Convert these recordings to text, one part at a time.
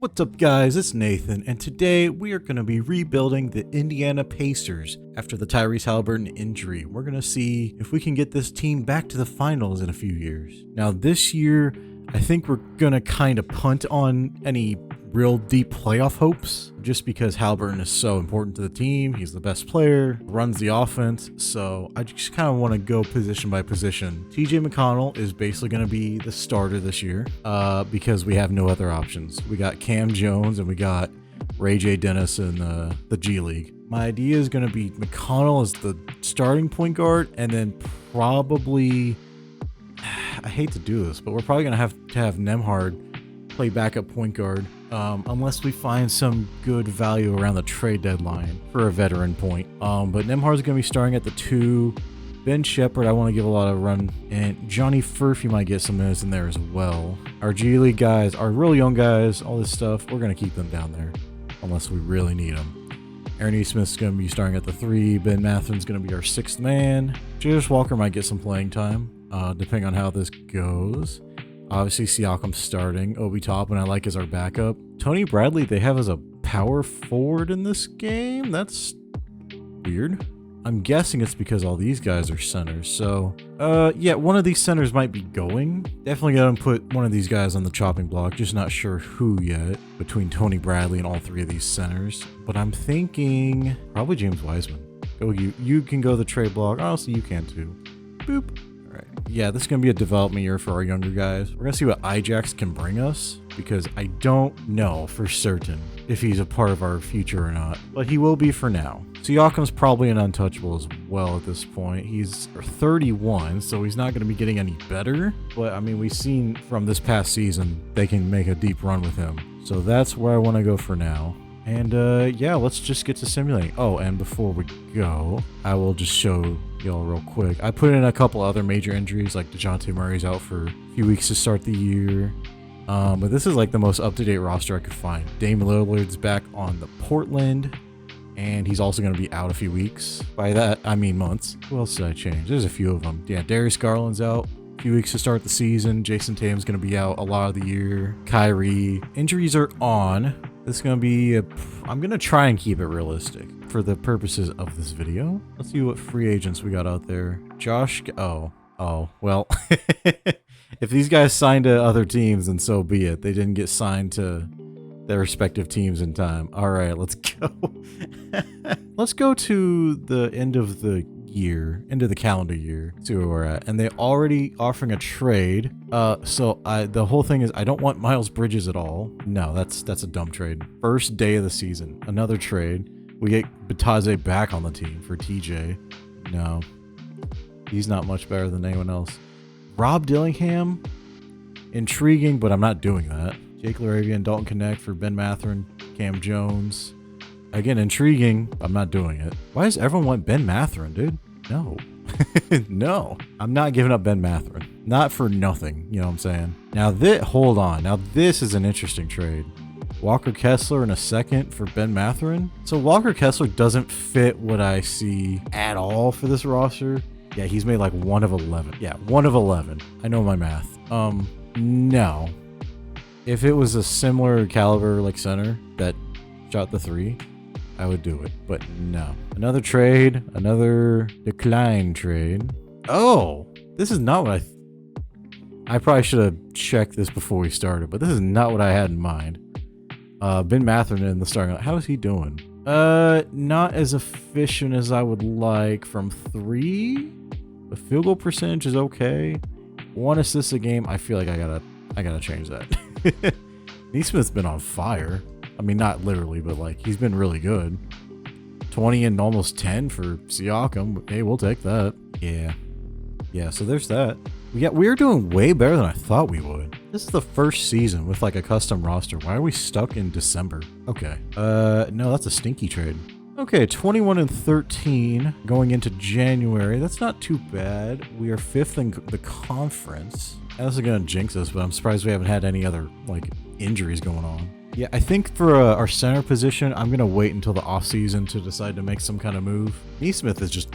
What's up, guys? It's Nathan, and today we are going to be rebuilding the Indiana Pacers after the Tyrese Haliburton injury. We're going to see if we can get this team back to the finals in a few years. Now, this year, I think we're going to kind of punt on any real deep playoff hopes, just because Haliburton is so important to the team. He's the best player, runs the offense, so I just kind of want to go position by position. TJ McConnell is basically going to be the starter this year because we have no other options. We got Cam Jones and we got Ray J. Dennis in the G League. My idea is going to be McConnell as the starting point guard, and then probably, I hate to do this, but we're probably going to have Nembhard play backup point guard. Unless we find some good value around the trade deadline for a veteran point. But Nembhard's going to be starting at the 2. Ben Shepherd, I want to give a lot of run. And Johnny Furphy might get some minutes in there as well. Our G League guys, our real young guys, all this stuff, we're going to keep them down there. Unless we really need them. Aaron E. Smith's going to be starting at the 3. Ben Matherin's going to be our 6th man. Jarius Walker might get some playing time, depending on how this goes. Obviously, Siakam's starting. Obi Toppin, I like as our backup. Tony Bradley, they have as a power forward in this game. That's weird. I'm guessing it's because all these guys are centers. So, yeah, one of these centers might be going. Definitely gonna put one of these guys on the chopping block. Just not sure who yet between Tony Bradley and all 3 of these centers. But I'm thinking probably James Wiseman. Oh, you can go the trade block. Honestly, you can too. Boop. Yeah, this is going to be a development year for our younger guys. We're going to see what Ijax can bring us, because I don't know for certain if he's a part of our future or not, but he will be for now. Siakam's probably an untouchable as well at this point. He's 31, so he's not going to be getting any better, but I mean, we've seen from this past season, they can make a deep run with him. So that's where I want to go for now. And yeah, let's just get to simulating. Oh, and before we go, I will just show y'all real quick. I put in a couple other major injuries, like DeJounte Murray's out for a few weeks to start the year. But this is like the most up-to-date roster I could find. Dame Lillard's back on the Portland, and he's also going to be out a few weeks. By that, I mean months. Who else did I change? There's a few of them. Yeah, Darius Garland's out. A few weeks to start the season. Jason Tatum's going to be out a lot of the year. Kyrie. Injuries are on. This is going to be I'm going to try and keep it realistic for the purposes of this video. Let's see what free agents we got out there. Josh. Oh, well, if these guys signed to other teams, then so be it. They didn't get signed to their respective teams in time. All right, let's go. Let's go to the end of the year, into the calendar year, see where we're at. And they're already offering a trade. So the whole thing is I don't want Miles Bridges at all. No, that's a dumb trade. First day of the season, another trade. We get Bataze back on the team for TJ. No, he's not much better than anyone else. Rob Dillingham, intriguing, but I'm not doing that. Jake LaRavia and Dalton Connect for Ben Matherin, Cam Jones. Again, intriguing. I'm not doing it. Why does everyone want Ben Matherin, dude? No. No. I'm not giving up Ben Matherin. Not for nothing. You know what I'm saying? Now, hold on. Now, this is an interesting trade. Walker Kessler in a second for Ben Matherin. So, Walker Kessler doesn't fit what I see at all for this roster. Yeah, he's made like 1 of 11. Yeah, 1 of 11. I know my math. No. If it was a similar caliber like center that shot the 3, I would do it, but no. Another trade, another decline trade. Oh, this is not what I probably should have checked this before we started, but this is not what I had in mind. Ben Matherin in the starting line. How is he doing? Not as efficient as I would like from 3. The field goal percentage is okay. 1 assist a game. I feel like I gotta change that. Neesmith's been on fire. I mean, not literally, but like he's been really good. 20 and almost 10 for Siakam. Hey, we'll take that. Yeah. So there's that. We're doing way better than I thought we would. This is the first season with like a custom roster. Why are we stuck in December? Okay. No, that's a stinky trade. Okay, 21 and 13 going into January. That's not too bad. We are 5th in the conference. This is gonna jinx us, but I'm surprised we haven't had any other like injuries going on. Yeah, I think for our center position, I'm going to wait until the offseason to decide to make some kind of move. Neesmith is just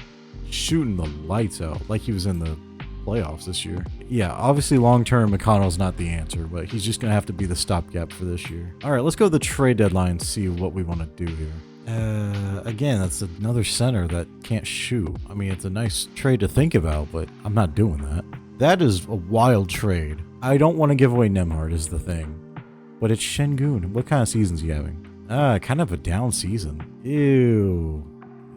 shooting the lights out like he was in the playoffs this year. Yeah, obviously long-term McConnell's not the answer, but he's just going to have to be the stopgap for this year. All right, let's go to the trade deadline and see what we want to do here. Again, that's another center that can't shoot. I mean, it's a nice trade to think about, but I'm not doing that. That is a wild trade. I don't want to give away Nembhard is the thing, but it's Şengün. What kind of season's he having? Kind of a down season. Ew.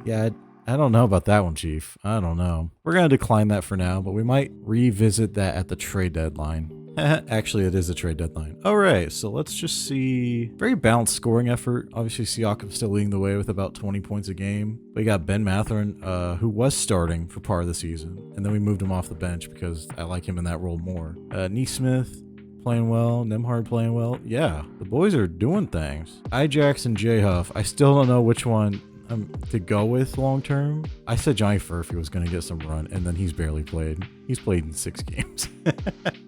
Yeah, I don't know about that one, Chief. I don't know. We're going to decline that for now, but we might revisit that at the trade deadline. Actually, it is a trade deadline. All right, so let's just see. Very balanced scoring effort. Obviously, Siakam's still leading the way with about 20 points a game. We got Ben Mathurin, who was starting for part of the season, and then we moved him off the bench because I like him in that role more. Neesmith playing well, Nembhard playing well. Yeah, the boys are doing things. Ijax and J-Huff, I still don't know which one to go with long term. I said Johnny Furphy was going to get some run, and then he's barely played. He's played in 6 games.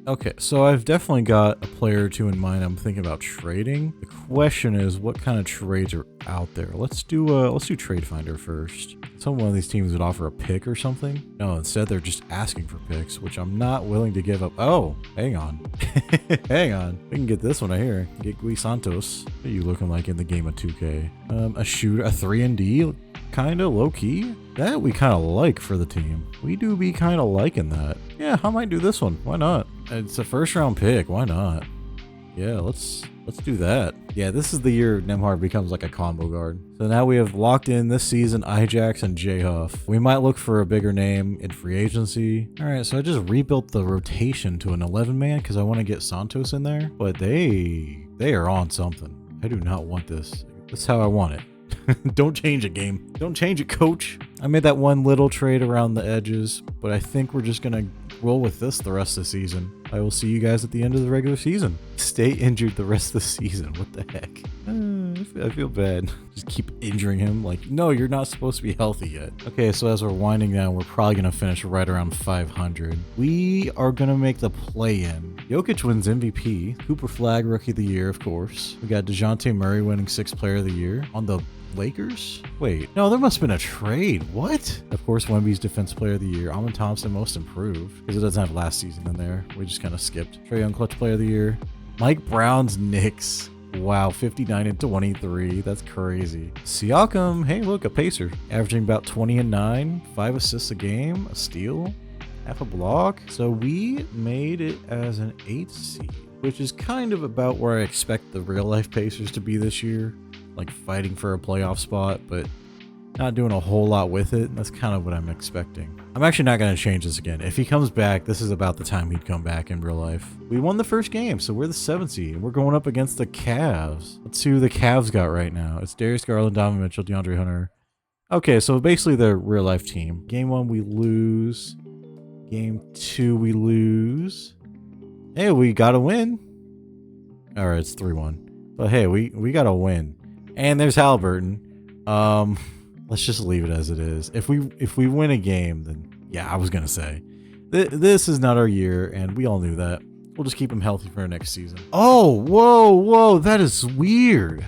Okay, so I've definitely got a player or two in mind I'm thinking about trading. The question is, what kind of trades are out there? Let's do Trade Finder first. Some one of these teams would offer a pick or something. No, instead they're just asking for picks, which I'm not willing to give up. Oh, hang on. Hang on. We can get this one right here. Get Gui Santos. What are you looking like in the game of 2K? A shooter, a 3-and-D, kind of low-key. That we kind of like for the team. We do be kind of liking that. Yeah, I might do this one. Why not? It's a first-round pick. Why not? Yeah, let's do that. Yeah, this is the year Nembhard becomes like a combo guard. So now we have locked in this season Ijax and J-Huff. We might look for a bigger name in free agency. All right, so I just rebuilt the rotation to an 11-man because I want to get Santos in there. But they are on something. I do not want this. That's how I want it. Don't change it, game. Don't change it, coach. I made that one little trade around the edges, but I think we're just going to roll with this the rest of the season. I will see you guys at the end of the regular season. Stay injured the rest of the season. What the heck? I feel bad. Just keep injuring him. Like, no, you're not supposed to be healthy yet. Okay, so as we're winding down, we're probably going to finish right around 500. We are going to make the play-in. Jokic wins MVP. Cooper Flag, Rookie of the Year, of course. We got DeJounte Murray winning 6th Player of the Year on the Lakers? Wait, no, there must have been a trade. What? Of course, Wemby's Defense Player of the Year. Amon Thompson, Most Improved, because it doesn't have last season in there. We just kind of skipped. Trae Young, Clutch Player of the Year. Mike Brown's Knicks. Wow, 59-23. That's crazy. Siakam, hey, look, a Pacer. Averaging about 20-9, 5 assists a game, a steal, half a block. So we made it as an 8th seed, which is kind of about where I expect the real-life Pacers to be this year. Like fighting for a playoff spot, but not doing a whole lot with it. That's kind of what I'm expecting. I'm actually not going to change this again. If he comes back, this is about the time he'd come back in real life. We won the first game, so we're the 7th seed. We're going up against the Cavs. Let's see who the Cavs got right now. It's Darius Garland, Donovan Mitchell, DeAndre Hunter. Okay, so basically the real life team. Game 1, we lose. Game 2, we lose. Hey, we got to win. All right, it's 3-1. But hey, we got to win. And there's Haliburton. Let's just leave it as it is. If we win a game, then yeah, I was gonna say this is not our year, and we all knew that. We'll just keep him healthy for next season. Oh, whoa, that is weird.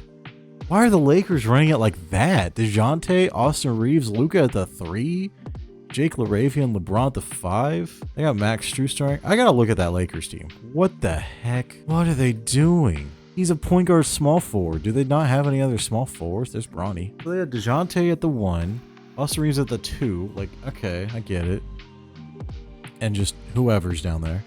Why are the Lakers running it like that? DeJounte, Austin Reeves, Luka at the 3, Jake LaRavia and LeBron at the 5. They got Max Strus starting. I gotta look at that Lakers team. What the heck? What are they doing? He's a point guard small forward. Do they not have any other small forwards? There's Bronny. So they had DeJounte at the 1. Austin Reeves at the 2. Like, okay, I get it. And just whoever's down there.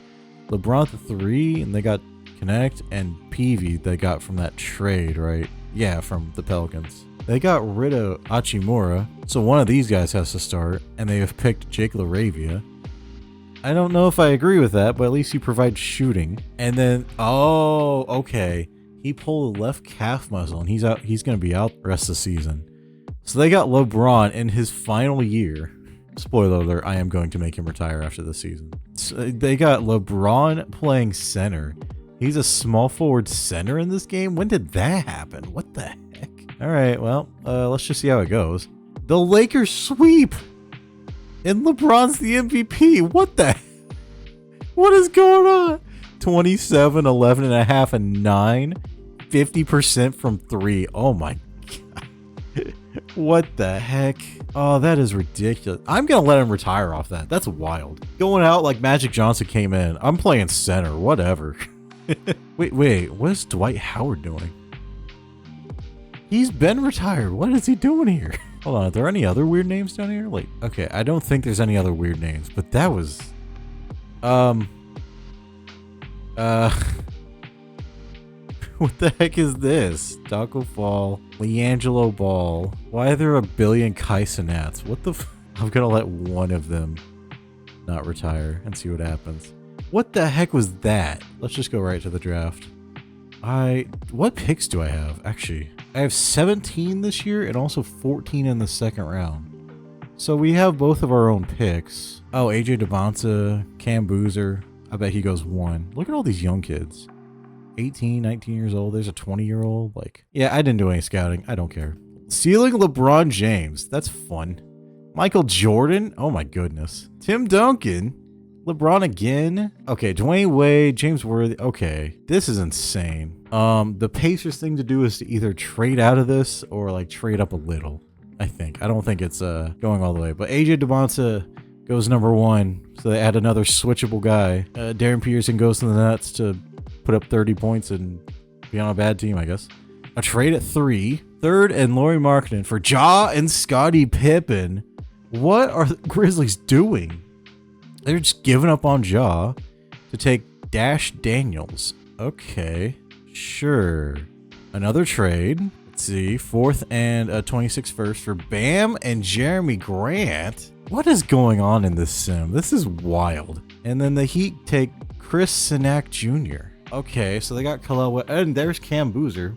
LeBron at the 3. And they got Connect and Peavy they got from that trade, right? Yeah, from the Pelicans. They got rid of Hachimura. So one of these guys has to start. And they have picked Jake LaRavia. I don't know if I agree with that, but at least he provides shooting. And then, oh, okay. He pulled a left calf muscle, and he's out. He's going to be out the rest of the season. So they got LeBron in his final year. Spoiler alert, I am going to make him retire after the season. So they got LeBron playing center. He's a small forward center in this game? When did that happen? What the heck? All right, well, let's just see how it goes. The Lakers sweep! And LeBron's the MVP. What the heck? What is going on? 27, 11 and a half, and 9. 50% from 3. Oh my God. What the heck? Oh, that is ridiculous. I'm gonna let him retire off that. That's wild. Going out like Magic Johnson came in. I'm playing center, whatever. Wait, what is Dwight Howard doing? He's been retired. What is he doing here? Hold on, are there any other weird names down here? Like, okay, I don't think there's any other weird names, but that was... What the heck is this? Taco Fall, Leangelo Ball. Why are there a billion Kai Cenats? What the I'm gonna let one of them not retire and see what happens. What the heck was that? Let's just go right to the draft. What picks do I have? Actually, I have 17 this year and also 14 in the second round. So we have both of our own picks. Oh, AJ Devonta, Cam Boozer. I bet he goes 1. Look at all these young kids. 18, 19 years old. There's a 20-year-old. Like, yeah, I didn't do any scouting. I don't care. Stealing LeBron James. That's fun. Michael Jordan. Oh my goodness. Tim Duncan. LeBron again. Okay, Dwayne Wade, James Worthy. Okay, this is insane. The Pacers thing to do is to either trade out of this or like trade up a little. I think. I don't think it's going all the way. But AJ Devonta goes number 1, so they add another switchable guy. Darren Peterson goes to the Nets to put up 30 points and be on a bad team, I guess. A trade at 3. Third and Lauri Markkanen for Ja and Scottie Pippen. What are the Grizzlies doing? They're just giving up on Ja to take Dash Daniels. Okay, sure. Another trade. Let's see. 4th and a 26th first for Bam and Jeremy Grant. What is going on in this sim? This is wild. And then the Heat take Chris Sinak Jr. Okay, so they got Kalel, and there's Cam Boozer.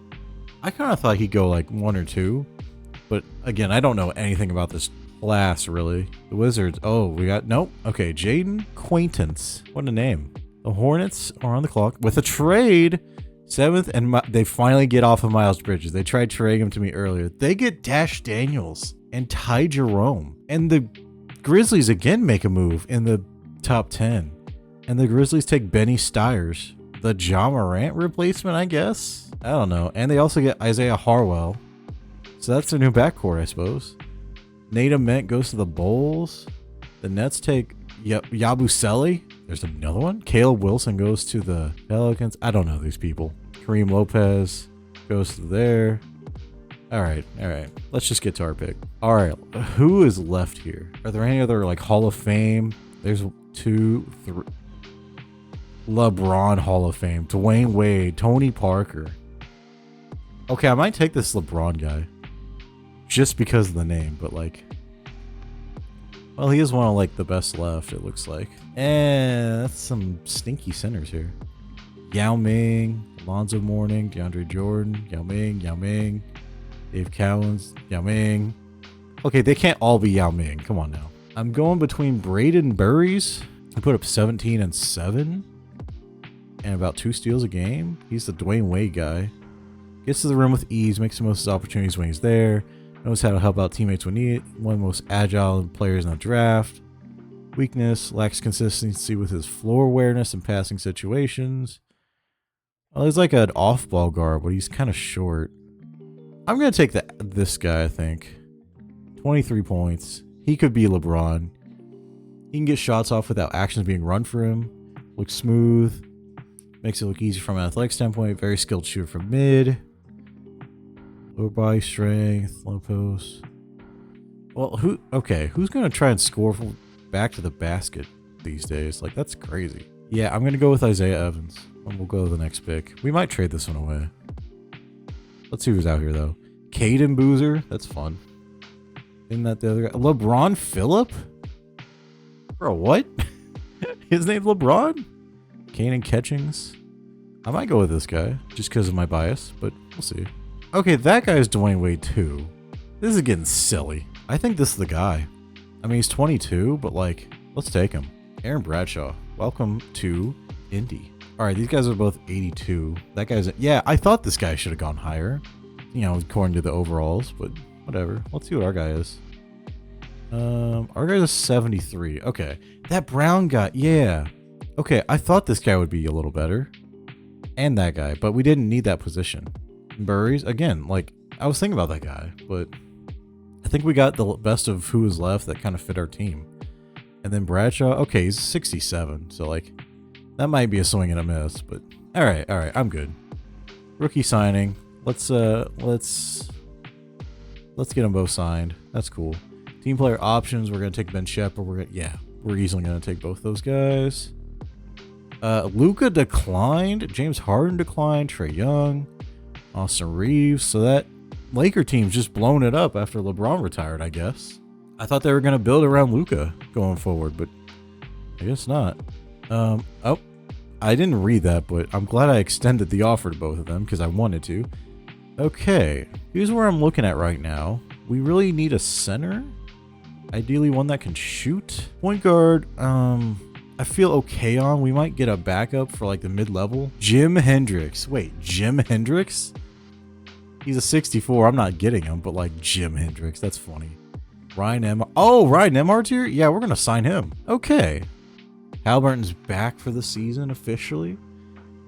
I kind of thought he'd go like 1 or 2, but again, I don't know anything about this class really. The Wizards. Oh, we got nope. Okay, Jaden Quaintance. What a name. The Hornets are on the clock with a trade. 7th, and they finally get off of Miles Bridges. They tried trading him to me earlier. They get Dash Daniels and Ty Jerome, and the Grizzlies again make a move in the top 10, and the Grizzlies take Benny Stiers, the Ja Morant replacement, I guess. I don't know. And they also get Isaiah Harwell, so that's their new backcourt, I suppose. Nate Ament goes to the Bulls. The Nets take Yabusele. There's another one. Caleb Wilson goes to the Pelicans. I don't know these people. Kareem Lopez goes to there. All right. Let's just get to our pick. All right. Who is left here? Are there any other like Hall of Fame? There's 2, 3. LeBron Hall of Fame. Dwayne Wade. Tony Parker. Okay, I might take this LeBron guy. Just because of the name, but like, well, he is one of like the best left, it looks like. And that's some stinky centers here. Yao Ming, Alonzo Mourning, DeAndre Jordan, Yao Ming, Dave Cowens, Yao Ming. Okay, they can't all be Yao Ming. Come on now. I'm going between Braden Burries. He put up 17 and 7 and about 2 steals a game. He's the Dwayne Wade guy. Gets to the rim with ease, makes the most of his opportunities when he's there. Knows how to help out teammates when needed. One of the most agile players in the draft. Weakness, lacks consistency with his floor awareness and passing situations. Well, he's like an off-ball guard, but he's kind of short. I'm going to take this guy, I think. 23 points. He could be LeBron. He can get shots off without actions being run for him. Looks smooth. Makes it look easy from an athletic standpoint. Very skilled shooter from mid. Lower body strength, low post. Well, who's going to try and score from back to the basket these days? Like, that's crazy. Yeah, I'm going to go with Isaiah Evans. And we'll go to the next pick. We might trade this one away. Let's see who's out here, though. Caden Boozer. That's fun. Isn't that the other guy? LeBron Phillip? Bro, what? His name's LeBron? Kanan Catchings. I might go with this guy just because of my bias, but we'll see. Okay, that guy is Dwayne Wade too. This is getting silly. I think this is the guy. I mean, he's 22, but like, let's take him. Aaron Bradshaw, welcome to Indy. All right, these guys are both 82. That guy's, yeah, I thought this guy should have gone higher, you know, according to the overalls, but whatever. Let's see what our guy is. Our guy is 73. Okay, that Brown guy, yeah. Okay, I thought this guy would be a little better. And that guy, but we didn't need that position. Burries, again, like, I was thinking about that guy, but I think we got the best of who was left that kind of fit our team. And then Bradshaw, okay, he's 67, so like that might be a swing and a miss, but all right, I'm good. Rookie signing. Let's get them both signed. That's cool. Team player options. We're gonna take Ben Shepherd. We're easily gonna take both those guys. Luka declined. James Harden declined. Trae Young, Austin Reeves. So that Laker team's just blown it up after LeBron retired, I guess. I thought they were gonna build around Luka going forward, but I guess not. Oh, I didn't read that, but I'm glad I extended the offer to both of them because I wanted to. Okay, here's where I'm looking at right now. We really need a center. Ideally one that can shoot. Point guard, I feel okay on. We might get a backup for like the mid-level. Jim Hendricks. Wait, Jim Hendricks? He's a 64. I'm not getting him, but like Jim Hendricks. That's funny. Ryan Nembhard's here? Yeah, we're going to sign him. Okay. Haliburton's back for the season officially.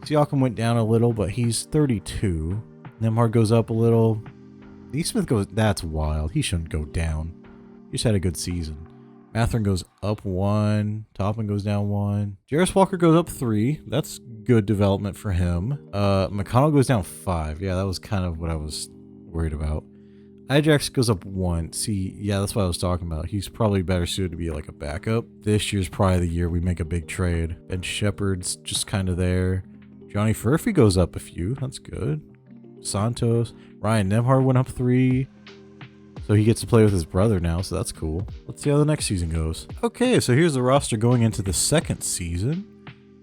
Siakam went down a little, but he's 32. Nembhard goes up a little. Neesmith goes... That's wild. He shouldn't go down. He just had a good season. Mathurin goes up 1. Toppin goes down 1. Jarris Walker goes up 3. That's good development for him. McConnell goes down 5. Yeah, that was kind of what I was worried about. Ajax goes up 1. See, yeah, that's what I was talking about. He's probably better suited to be like a backup. This year's probably the year we make a big trade. Ben Shepherd's just kind of there. Johnny Furphy goes up a few. That's good. Santos. Ryan Nembhard went up 3. So he gets to play with his brother now, so that's cool. Let's see how the next season goes. Okay, so here's the roster going into the second season.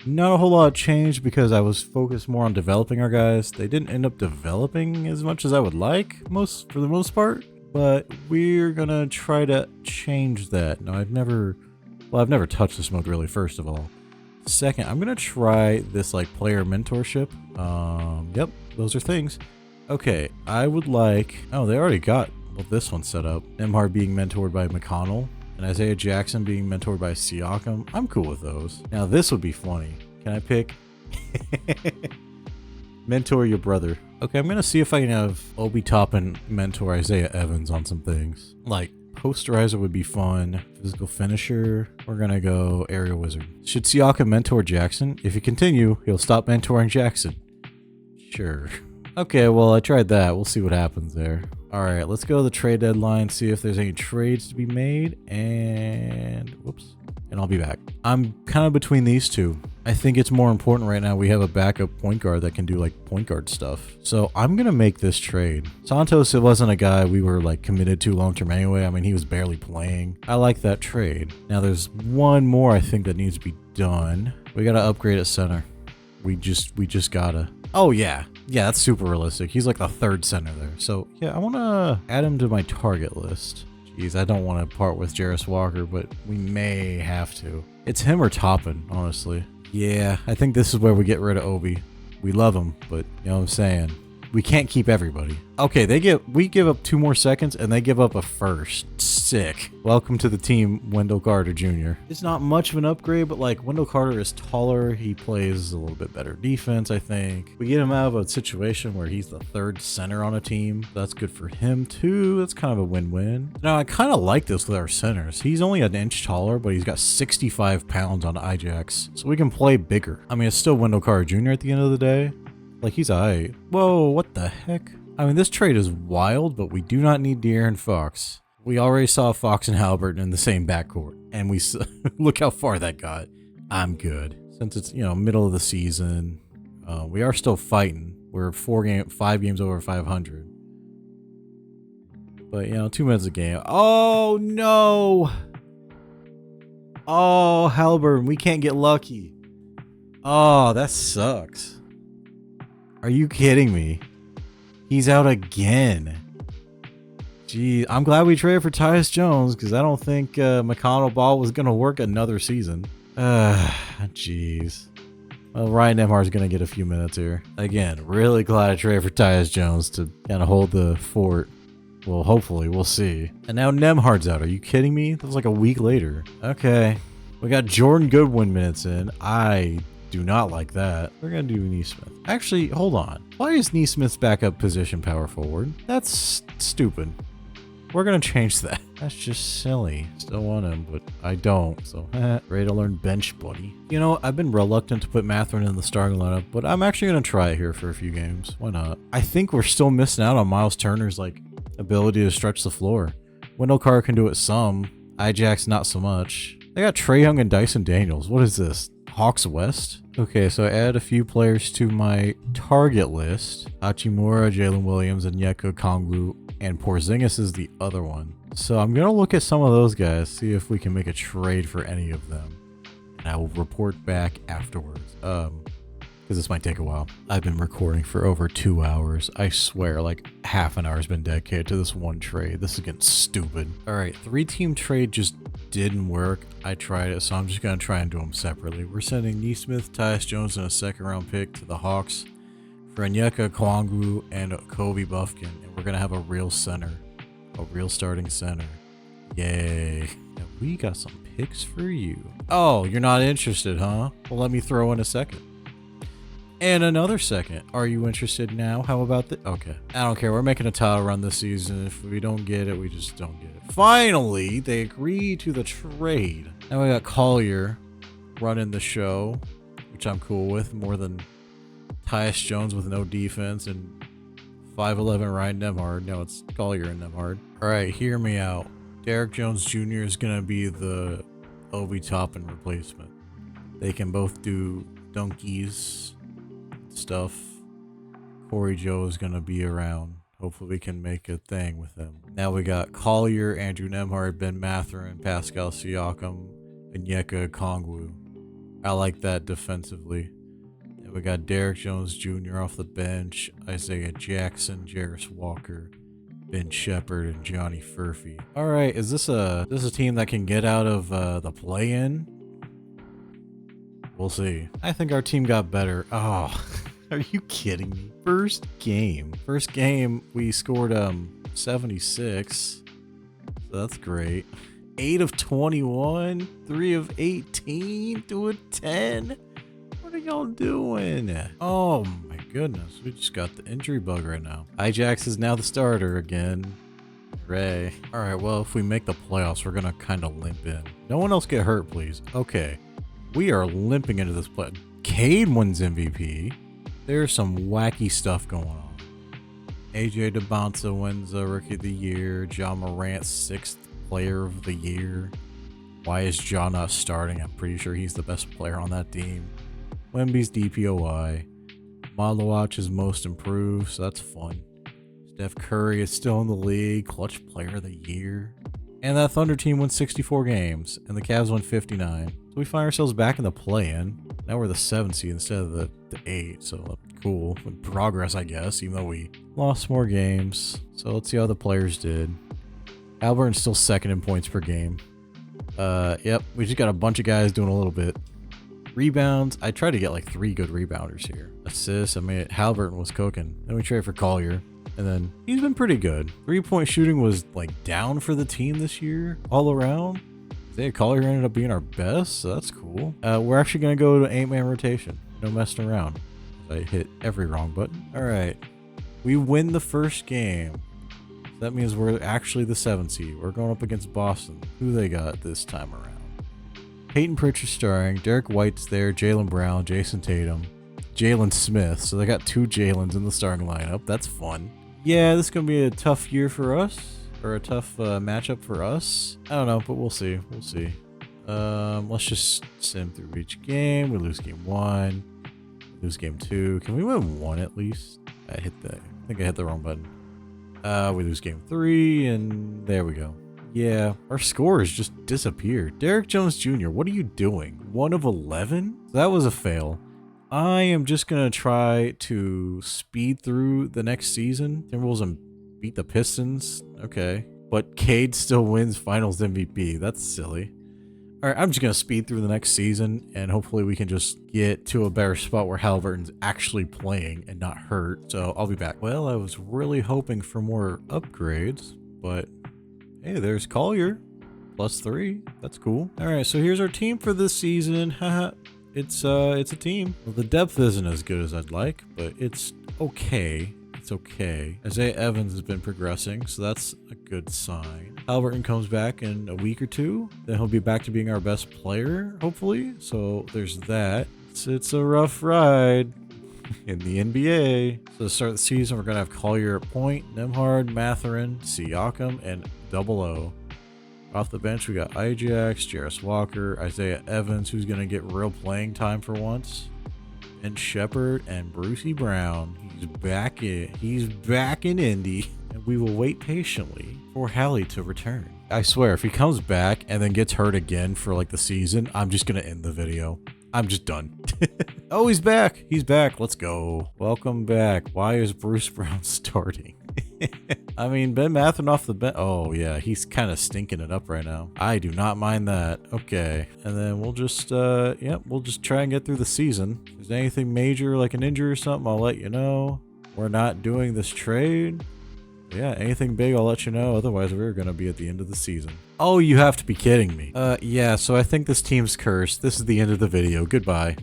Not a whole lot changed because I was focused more on developing our guys. They didn't end up developing as much as I would like, for the most part. But we're gonna try to change that. Now, I've never touched this mode really, first of all. Second, I'm gonna try this like player mentorship. Yep, those are things. Okay, I would like... Oh, they already got this one set up. Nembhard being mentored by McConnell. And Isaiah Jackson being mentored by Siakam. I'm cool with those. Now this would be funny. Can I pick? Mentor your brother. Okay, I'm gonna see if I can have Obi Toppin mentor Isaiah Evans on some things. Like posterizer would be fun. Physical finisher. We're gonna go aerial wizard. Should Siakam mentor Jackson? If you continue, he'll stop mentoring Jackson. Sure. Okay, well I tried that. We'll see what happens there. Alright, let's go to the trade deadline, see if there's any trades to be made, and I'll be back. I'm kind of between these two. I think it's more important right now we have a backup point guard that can do like point guard stuff. So I'm gonna make this trade. Santos, it wasn't a guy we were like committed to long term anyway. I mean, he was barely playing. I like that trade. Now there's one more I think that needs to be done. We gotta upgrade at center. We just gotta. Oh yeah. Yeah, that's super realistic. He's like the third center there. So yeah, I want to add him to my target list. Jeez, I don't want to part with Jarris Walker, but we may have to. It's him or Toppin, honestly. Yeah, I think this is where we get rid of Obi. We love him, but you know what I'm saying? We can't keep everybody. Okay, we give up 2 more seconds and they give up a first. Sick. Welcome to the team, Wendell Carter Jr. It's not much of an upgrade, but like Wendell Carter is taller. He plays a little bit better defense, I think. We get him out of a situation where he's the third center on a team. That's good for him too. That's kind of a win-win. Now I kind of like this with our centers. He's only an inch taller, but he's got 65 pounds on Ajax, so we can play bigger. I mean, it's still Wendell Carter Jr. at the end of the day. Like, he's alright. Whoa, what the heck? I mean, this trade is wild, but we do not need De'Aaron Fox. We already saw Fox and Haliburton in the same backcourt, and we look how far that got. I'm good. Since it's, middle of the season, we are still fighting. We're 5 games over 500. But, 2 minutes a game. Oh, no! Oh, Haliburton, we can't get lucky. Oh, that sucks. Are you kidding me? He's out again. Gee, I'm glad we traded for Tyus Jones because I don't think McConnell ball was going to work another season. Jeez. Well, Ryan Nembhard's going to get a few minutes here. Again, really glad I traded for Tyus Jones to kind of hold the fort. Well, hopefully, we'll see. And now Nembhard's out. Are you kidding me? That was like a week later. Okay. We got Jordan Goodwin minutes in. I do not like that. We're going to do Neesmith. Actually, hold on. Why is Neesmith's backup position power forward? That's stupid. We're gonna change that. That's just silly. Still want him, but I don't. So, ready to learn bench, buddy. You know, I've been reluctant to put Mathurin in the starting lineup, but I'm actually gonna try it here for a few games. Why not? I think we're still missing out on Miles Turner's like ability to stretch the floor. Wendell Carter can do it some. Ajax not so much. They got Trae Young and Dyson Daniels. What is this? Hawks West? Okay, so I add a few players to my target list. Hachimura, Jalen Williams, and Onyeka Okongwu, and Porzingis is the other one. So I'm going to look at some of those guys, see if we can make a trade for any of them. And I will report back afterwards. Because this might take a while. I've been recording for over 2 hours. I swear, like half an hour has been dedicated to this one trade. This is getting stupid. All right, 3-team trade just didn't work. I tried it, so I'm just going to try and do them separately. We're sending Neesmith, Tyus Jones, and a second-round pick to the Hawks for Onyeka Okongwu and Kobe Buffkin. And we're going to have a real center, a real starting center. Yay. And we got some picks for you. Oh, you're not interested, huh? Well, let me throw in a second. And another second. Are you interested now? How about the... Okay. I don't care. We're making a title run this season. If we don't get it, we just don't get it. Finally, they agreed to the trade. Now we got Collier running the show, which I'm cool with, more than Tyus Jones with no defense and 5'11" Ryan Nembhard. No, it's Collier and Nembhard. All right, hear me out. Derrick Jones Jr. is going to be the Obi Toppin replacement. They can both do dunkies stuff. Corey Joe is going to be around. Hopefully we can make a thing with him. Now we got Collier, Andrew Nembhard, Ben Mathurin, Pascal Siakam, and Onyeka Okongwu. I like that defensively. And we got Derrick Jones Jr. off the bench, Isaiah Jackson, Jarris Walker, Ben Shepherd, and Johnny Furphy. All right, is this a team that can get out of the play-in? We'll see. I think our team got better. Oh, are you kidding me? First game, we scored 76. So that's great. 8 of 21, 3 of 18, 2 of 10. What are y'all doing? Oh my goodness, we just got the injury bug right now. Ajax is now the starter again. Hooray. All right, well, if we make the playoffs, we're gonna kind of limp in. No one else get hurt, please. Okay. We are limping into this play. Cade wins MVP. There's some wacky stuff going on. AJ DeBonsa wins Rookie of the Year. John Morant, 6th Player of the Year. Why is Ja not starting? I'm pretty sure he's the best player on that team. Wemby's DPOY. Malawach is most improved, so that's fun. Steph Curry is still in the league. Clutch Player of the Year. And that Thunder team won 64 games, and the Cavs won 59. So we find ourselves back in the play-in. Now we're the 7th seed instead of the 8, so cool. With progress, I guess, even though we lost more games. So let's see how the players did. Haliburton's still 2nd in points per game. Yep, we just got a bunch of guys doing a little bit. Rebounds, I tried to get like 3 good rebounders here. Assists, I mean, Haliburton was cooking. Then we traded for Collier. And then he's been pretty good. 3-point shooting was like down for the team this year, all around. Isaiah Collier ended up being our best, so that's cool. We're actually going to go to 8-man rotation. No messing around. I hit every wrong button. All right. We win the first game. That means we're actually the 7th seed. We're going up against Boston. Who they got this time around? Peyton Pritchard starring. Derek White's there. Jaylen Brown. Jason Tatum. Jalen Smith. So they got 2 Jalen's in the starting lineup. That's fun. Yeah, this is going to be a tough year for us, or a tough matchup for us. I don't know, but we'll see. We'll see. Let's just sim through each game. We lose game 1, lose game 2. Can we win 1 at least? I think I hit the wrong button. We lose game 3, and there we go. Yeah, our scores just disappeared. Derrick Jones Jr., what are you doing? 1 of 11? That was a fail. I am just going to try to speed through the next season. Timberwolves and beat the Pistons. Okay. But Cade still wins finals MVP. That's silly. All right, I'm just going to speed through the next season, and hopefully we can just get to a better spot where Haliburton's actually playing and not hurt. So I'll be back. Well, I was really hoping for more upgrades, but hey, there's Collier. +3. That's cool. All right, so here's our team for this season. Haha. It's a team. Well, the depth isn't as good as I'd like, but it's okay. It's okay. Isaiah Evans has been progressing, so that's a good sign. Haliburton comes back in a week or two. Then he'll be back to being our best player, hopefully. So there's that. It's a rough ride in the NBA. So to start the season, we're going to have Collier at point, Nemhard, Mathurin, Siakam, and Double O. Off the bench, we got Ijax, Jarris Walker, Isaiah Evans, who's going to get real playing time for once, and Shepard and Brucey Brown. He's back in Indy, and we will wait patiently for Hallie to return. I swear, if he comes back and then gets hurt again for like the season, I'm just going to end the video. I'm just done. Oh, he's back. He's back. Let's go. Welcome back. Why is Bruce Brown starting? I mean, Ben Mathurin off the bench. Oh, yeah. He's kind of stinking it up right now. I do not mind that. Okay. And then we'll just, we'll just try and get through the season. If there's anything major, like an injury or something, I'll let you know. We're not doing this trade. Yeah, anything big, I'll let you know. Otherwise, we're going to be at the end of the season. Oh, you have to be kidding me. Yeah, so I think this team's cursed. This is the end of the video. Goodbye.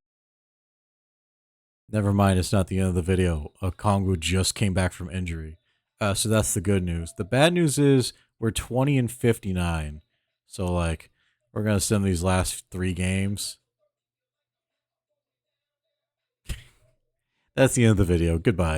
Never mind, it's not the end of the video. Kongu just came back from injury. So that's the good news. The bad news is we're 20-59. So, like, we're going to send these last 3 games. That's the end of the video. Goodbye.